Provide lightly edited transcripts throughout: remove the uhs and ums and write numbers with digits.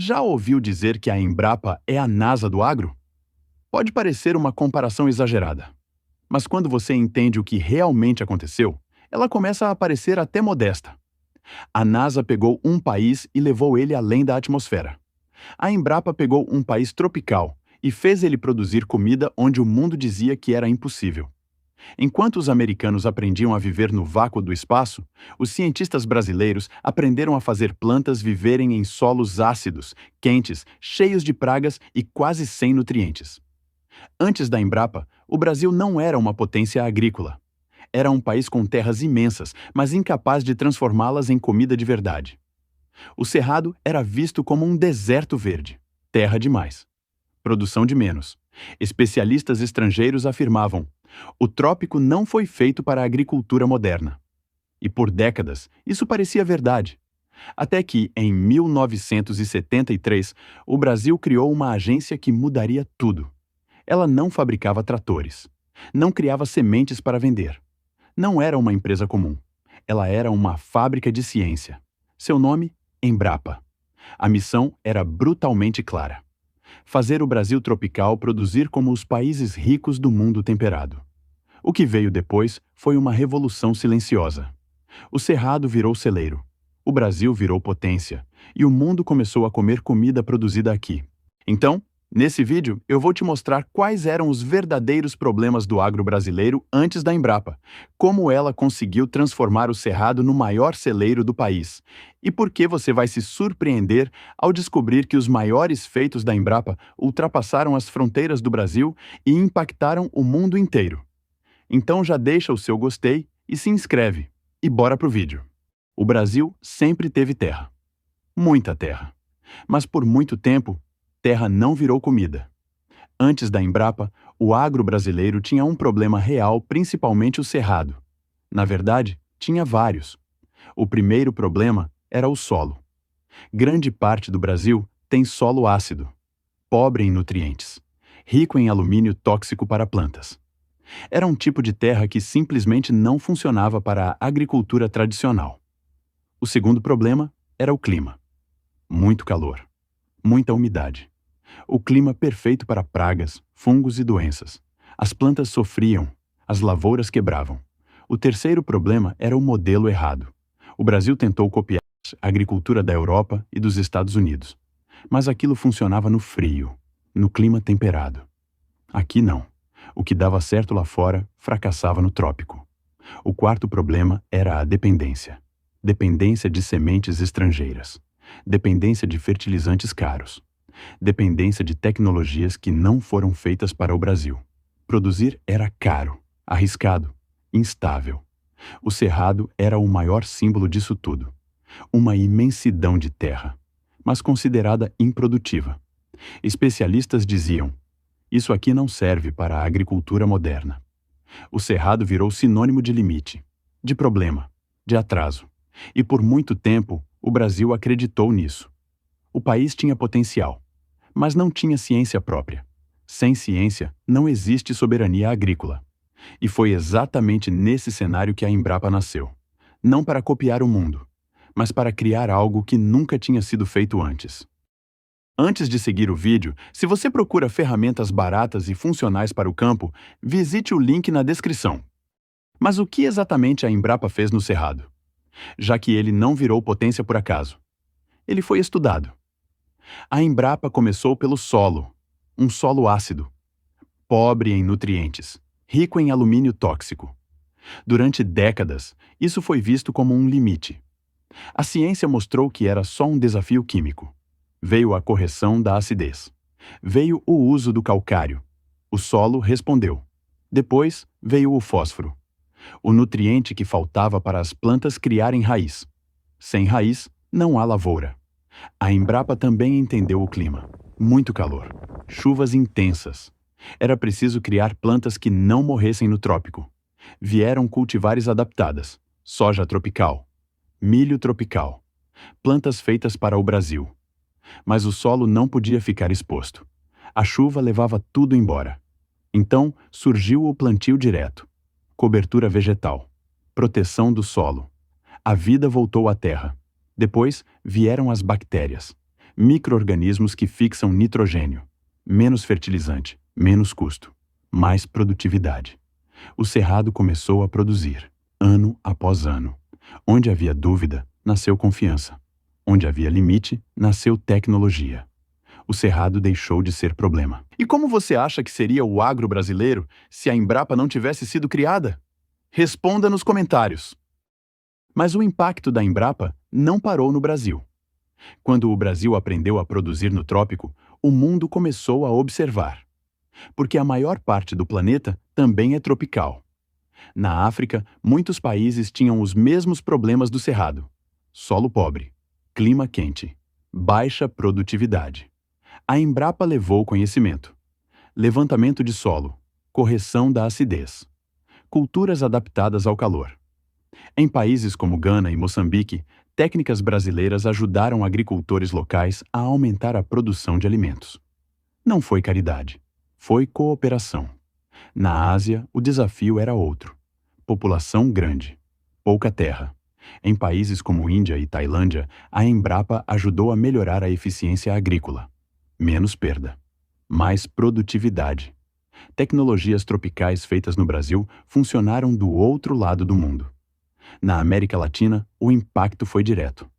Já ouviu dizer que a Embrapa é a NASA do agro? Pode parecer uma comparação exagerada, mas quando você entende o que realmente aconteceu, ela começa a parecer até modesta. A NASA pegou um país e levou ele além da atmosfera. A Embrapa pegou um país tropical e fez ele produzir comida onde o mundo dizia que era impossível. Enquanto os americanos aprendiam a viver no vácuo do espaço, os cientistas brasileiros aprenderam a fazer plantas viverem em solos ácidos, quentes, cheios de pragas e quase sem nutrientes. Antes da Embrapa, o Brasil não era uma potência agrícola. Era um país com terras imensas, mas incapaz de transformá-las em comida de verdade. O Cerrado era visto como um deserto verde, terra demais, produção de menos. Especialistas estrangeiros afirmavam: o trópico não foi feito para a agricultura moderna. E por décadas, isso parecia verdade. Até que, em 1973, o Brasil criou uma agência que mudaria tudo. Ela não fabricava tratores. Não criava sementes para vender. Não era uma empresa comum. Ela era uma fábrica de ciência. Seu nome? Embrapa. A missão era brutalmente clara: fazer o Brasil tropical produzir como os países ricos do mundo temperado. O que veio depois foi uma revolução silenciosa. O Cerrado virou celeiro, o Brasil virou potência, e o mundo começou a comer comida produzida aqui. Então, nesse vídeo, eu vou te mostrar quais eram os verdadeiros problemas do agro brasileiro antes da Embrapa, como ela conseguiu transformar o Cerrado no maior celeiro do país, e por que você vai se surpreender ao descobrir que os maiores feitos da Embrapa ultrapassaram as fronteiras do Brasil e impactaram o mundo inteiro. Então já deixa o seu gostei e se inscreve, e bora pro vídeo. O Brasil sempre teve terra. Muita terra. Mas por muito tempo, terra não virou comida. Antes da Embrapa, o agro brasileiro tinha um problema real, principalmente o Cerrado. Na verdade, tinha vários. O primeiro problema era o solo. Grande parte do Brasil tem solo ácido, pobre em nutrientes, rico em alumínio tóxico para plantas. Era um tipo de terra que simplesmente não funcionava para a agricultura tradicional. O segundo problema era o clima. Muito calor, muita umidade. O clima perfeito para pragas, fungos e doenças. As plantas sofriam, as lavouras quebravam. O terceiro problema era o modelo errado. O Brasil tentou copiar a agricultura da Europa e dos Estados Unidos. Mas aquilo funcionava no frio, no clima temperado. Aqui não. O que dava certo lá fora fracassava no trópico. O quarto problema era a dependência. Dependência de sementes estrangeiras. Dependência de fertilizantes caros. Dependência de tecnologias que não foram feitas para o Brasil. Produzir era caro, arriscado, instável. O Cerrado era o maior símbolo disso tudo. Uma imensidão de terra, mas considerada improdutiva. Especialistas diziam: isso aqui não serve para a agricultura moderna. O Cerrado virou sinônimo de limite, de problema, de atraso. E por muito tempo, o Brasil acreditou nisso. O país tinha potencial, mas não tinha ciência própria. Sem ciência, não existe soberania agrícola. E foi exatamente nesse cenário que a Embrapa nasceu. Não para copiar o mundo, mas para criar algo que nunca tinha sido feito antes. Antes de seguir o vídeo, se você procura ferramentas baratas e funcionais para o campo, visite o link na descrição. Mas o que exatamente a Embrapa fez no Cerrado? Já que ele não virou potência por acaso. Ele foi estudado. A Embrapa começou pelo solo, um solo ácido, pobre em nutrientes, rico em alumínio tóxico. Durante décadas, isso foi visto como um limite. A ciência mostrou que era só um desafio químico. Veio a correção da acidez. Veio o uso do calcário. O solo respondeu. Depois veio o fósforo, o nutriente que faltava para as plantas criarem raiz. Sem raiz, não há lavoura. A Embrapa também entendeu o clima. Muito calor, chuvas intensas. Era preciso criar plantas que não morressem no trópico. Vieram cultivares adaptadas, soja tropical, milho tropical, plantas feitas para o Brasil. Mas o solo não podia ficar exposto. A chuva levava tudo embora. Então surgiu o plantio direto, cobertura vegetal, proteção do solo. A vida voltou à terra. Depois vieram as bactérias. Micro-organismos que fixam nitrogênio. Menos fertilizante, menos custo, mais produtividade. O Cerrado começou a produzir, ano após ano. Onde havia dúvida, nasceu confiança. Onde havia limite, nasceu tecnologia. O Cerrado deixou de ser problema. E como você acha que seria o agro brasileiro se a Embrapa não tivesse sido criada? Responda nos comentários. Mas o impacto da Embrapa não parou no Brasil. Quando o Brasil aprendeu a produzir no trópico, o mundo começou a observar. Porque a maior parte do planeta também é tropical. Na África, muitos países tinham os mesmos problemas do Cerrado: solo pobre, clima quente, baixa produtividade. A Embrapa levou conhecimento: levantamento de solo, correção da acidez, culturas adaptadas ao calor. Em países como Gana e Moçambique, técnicas brasileiras ajudaram agricultores locais a aumentar a produção de alimentos. Não foi caridade, foi cooperação. Na Ásia, o desafio era outro: população grande, pouca terra. Em países como Índia e Tailândia, a Embrapa ajudou a melhorar a eficiência agrícola. Menos perda, mais produtividade. Tecnologias tropicais feitas no Brasil funcionaram do outro lado do mundo. Na América Latina, o impacto foi direto.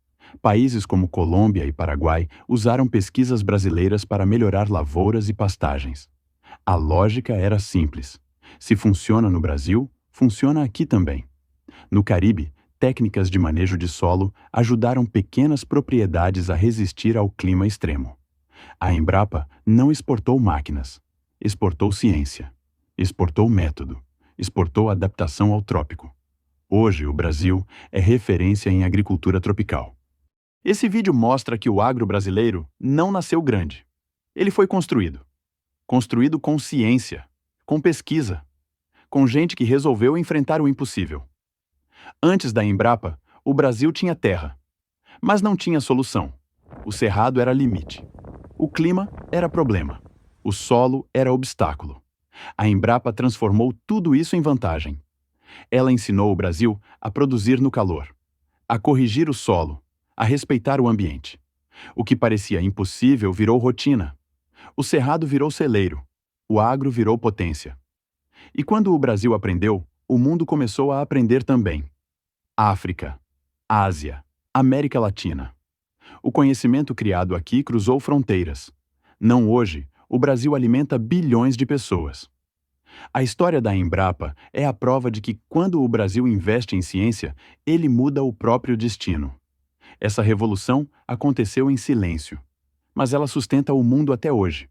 Países como Colômbia e Paraguai usaram pesquisas brasileiras para melhorar lavouras e pastagens. A lógica era simples: se funciona no Brasil, funciona aqui também. No Caribe, técnicas de manejo de solo ajudaram pequenas propriedades a resistir ao clima extremo. A Embrapa não exportou máquinas, exportou ciência, exportou método, exportou adaptação ao trópico. Hoje, o Brasil é referência em agricultura tropical. Esse vídeo mostra que o agro brasileiro não nasceu grande. Ele foi construído. Construído com ciência, com pesquisa, com gente que resolveu enfrentar o impossível. Antes da Embrapa, o Brasil tinha terra, mas não tinha solução. O Cerrado era limite. O clima era problema. O solo era obstáculo. A Embrapa transformou tudo isso em vantagem. Ela ensinou o Brasil a produzir no calor, a corrigir o solo, a respeitar o ambiente. O que parecia impossível virou rotina. O Cerrado virou celeiro. O agro virou potência. E quando o Brasil aprendeu, o mundo começou a aprender também. África, Ásia, América Latina. O conhecimento criado aqui cruzou fronteiras. Não hoje, o Brasil alimenta bilhões de pessoas. A história da Embrapa é a prova de que quando o Brasil investe em ciência, ele muda o próprio destino. Essa revolução aconteceu em silêncio, mas ela sustenta o mundo até hoje.